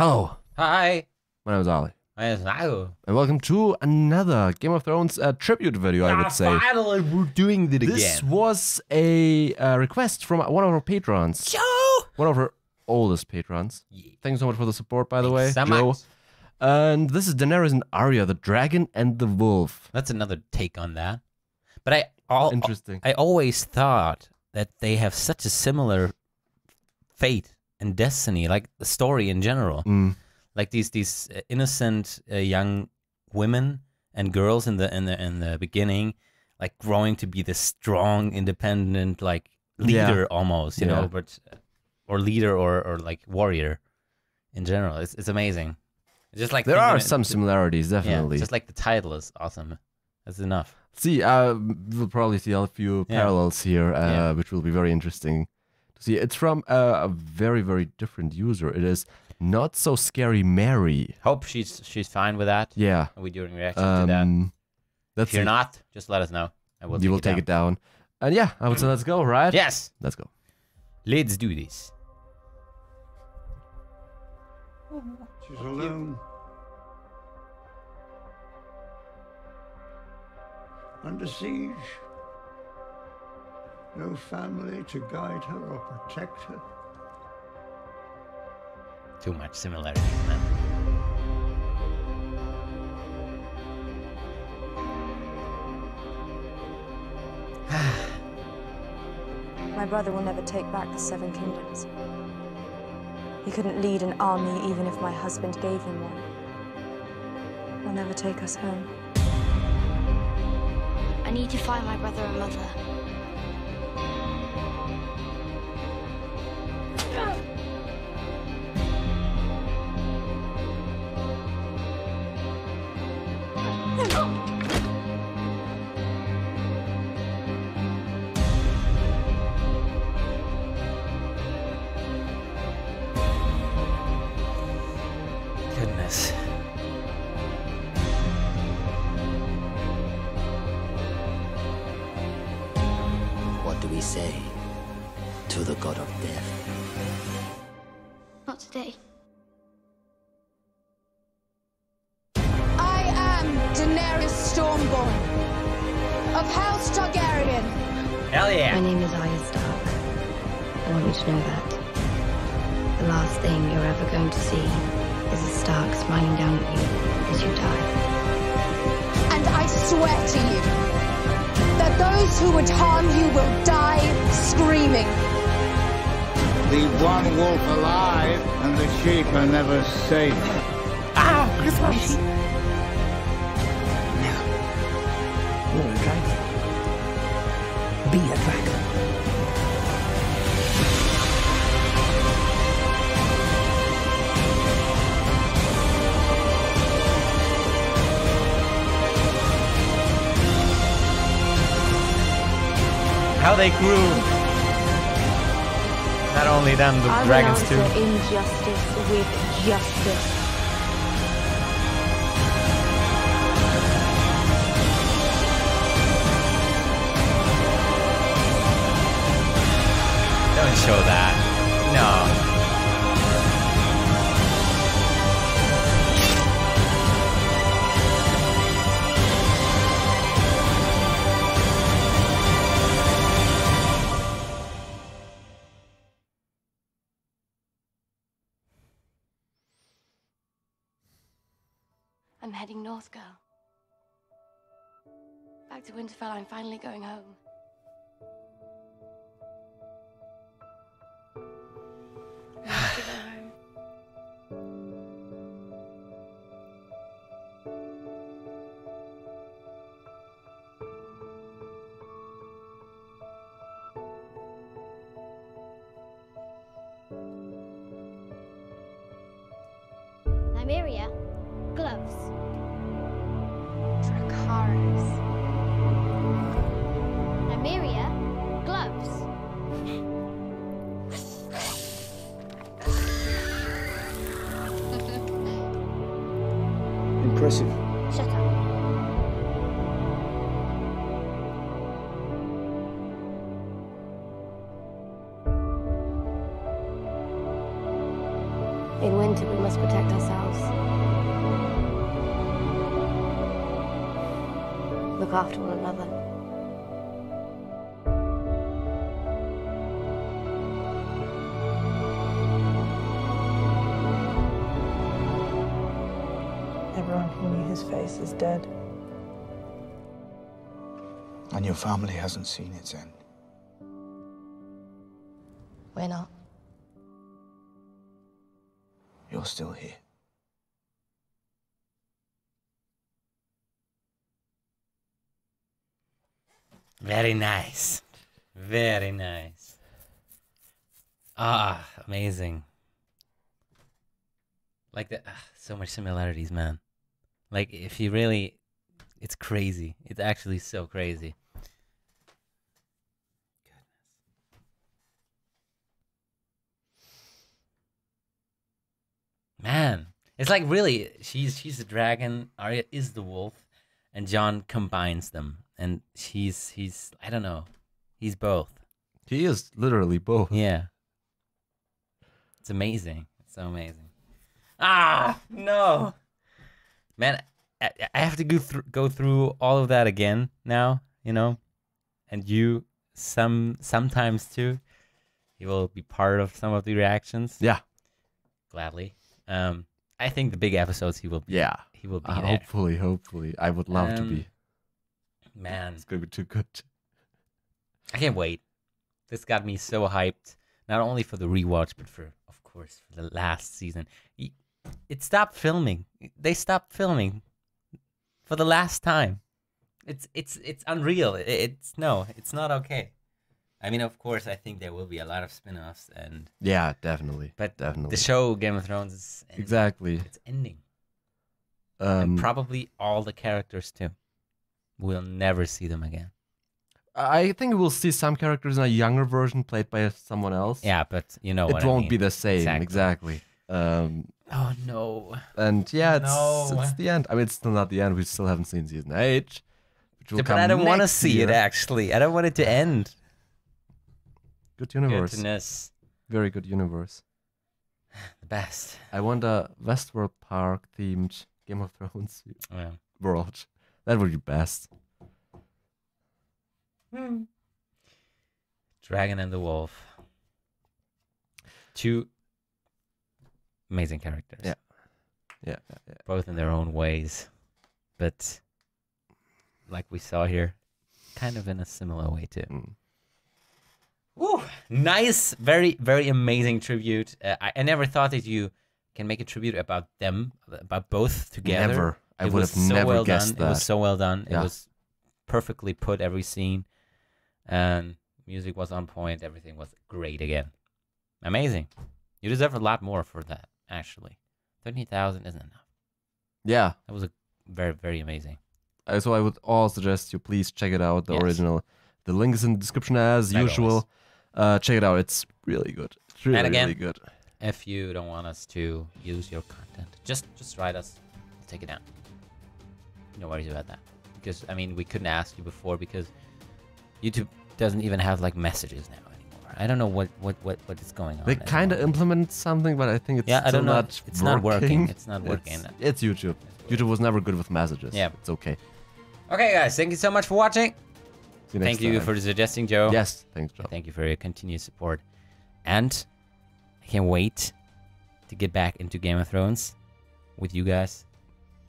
Hello. Hi. My name is Ali. And welcome to another Game of Thrones tribute video, I would say. Finally, we're doing it again. This was a request from one of our patrons. Joe! One of our oldest patrons. Yeah. Thanks so much for the support, by the way, So Joe. much. And this is Daenerys and Arya, the dragon and the wolf. That's another take on that. But Interesting. I always thought that they have such a similar fate and destiny, like the story in general. Like these innocent young women and girls in the beginning, like growing to be this strong, independent, like leader almost, you know, but or leader or like warrior in general. It's amazing. It's just like there are some similarities, definitely. Yeah, just like the title is awesome. That's enough. See, we'll probably see a few parallels here, which will be very interesting to see. It's from a very, very different user. It is Not So Scary Mary. Hope she's fine with that. Yeah. Are we doing reaction to that? That's if you're not, just let us know. You will take it down. And yeah, I would say let's go, right? Yes. Let's go. Let's do this. She's alone. Under siege. No family to guide her or protect her. Too much similarities, man. My brother will never take back the Seven Kingdoms. He couldn't lead an army even if my husband gave him one. He'll never take us home. I need to find my brother and mother. Goodness. What do we say to the god of death? Not today. I am Daenerys Stormborn of House Targaryen. Hell yeah. My name is Arya Stark. I want you to know that. The last thing you're ever going to see is a Stark smiling down at you as you die. And I swear to you that those who would harm you will die screaming. Leave one wolf alive and the sheep are never safe. Ah, Christmas. Now, you're a dragon. Be a dragon. How they grew. Not only them, the I will dragons too. answer injustice with justice. Don't show that. No. I'm heading north, girl. Back to Winterfell, I'm finally going home. I have to go home. Nymeria, gloves. Dracarys. Nymeria, gloves. Impressive. Shut up. In winter, we must protect ourselves. Look after one another. Everyone who knew his face is dead. And your family hasn't seen its end. We're not. You're still here. Very nice. Very nice. Ah, amazing. Like that, so much similarities, man. Like if you really, it's crazy. It's actually so crazy. Man, it's like really, she's the dragon, Arya is the wolf, and Jon combines them, and he's I don't know, he's both. He is literally both. Yeah, it's amazing. It's so amazing. Ah, no, man, I have to go through all of that again now, you know, and you sometimes too. You will be part of some of the reactions. Yeah, gladly. I think the big episodes he will be. Yeah, he will be there. Hopefully, I would love to be. Man, it's gonna be too good. I can't wait. This got me so hyped. Not only for the rewatch, but of course, for the last season. It stopped filming. They stopped filming for the last time. It's unreal. It's not okay. I mean, of course, I think there will be a lot of spin-offs and yeah, definitely. But definitely, the show Game of Thrones is ending. Exactly. It's ending. And probably all the characters too. We'll never see them again. I think we'll see some characters in a younger version played by someone else. Yeah, but you know what it won't I mean. be the same. Exactly. Oh no. And yeah, it's the end. I mean, it's still not the end. We still haven't seen season 8. Which will but I don't want to see it actually. I don't want it to end. Good universe. Goodness. Very good universe. The best. I want a Westworld Park themed Game of Thrones world. That would be best. Dragon and the Wolf. Two amazing characters. Yeah. Both in their own ways. But like we saw here, kind of in a similar way too. Woo! Nice, very, very amazing tribute. I never thought that you can make a tribute about them, about both together. Never. I would have never guessed that. It was so well done. Yeah. It was perfectly put, every scene. And music was on point. Everything was great again. Amazing. You deserve a lot more for that, actually. 13,000 isn't enough. Yeah. That was a very, very amazing. So I would all suggest you please check it out, the original. The link is in the description as usual. Check it out. It's really good. It's really, and again, really good. If you don't want us to use your content, just write us. We'll take it down. No worries about that. Because, I mean, we couldn't ask you before because YouTube doesn't even have, like, messages now anymore. I don't know what is going on. They kind of implemented something, but I think it's I don't know. not It's not working. It's not working. It's YouTube. YouTube was never good with messages. Yeah. It's okay. Okay, guys. Thank you so much for watching. See you next Thank you time. for suggesting, Joe. Yes. Thanks, Joe. Thank you for your continued support. And I can't wait to get back into Game of Thrones with you guys,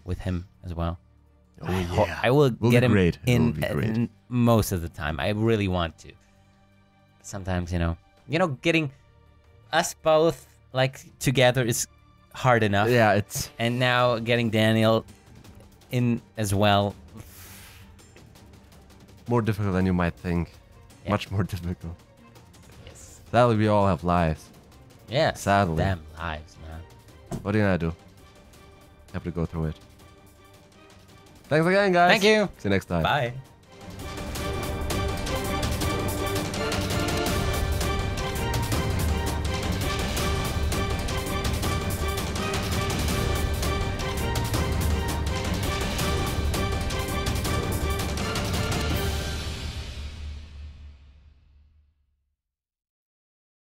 with him as well. Oh, yeah. I will get him in most of the time. I really want to. Sometimes, you know, getting us both like together is hard enough. Yeah, it's. And now getting Daniel in as well. More difficult than you might think. Yeah. Much more difficult. Yes. Sadly, we all have lives. Yeah. Sadly. Damn lives, man. What are you gonna do? Have to go through it. Thanks again, guys. Thank you. See you next time. Bye.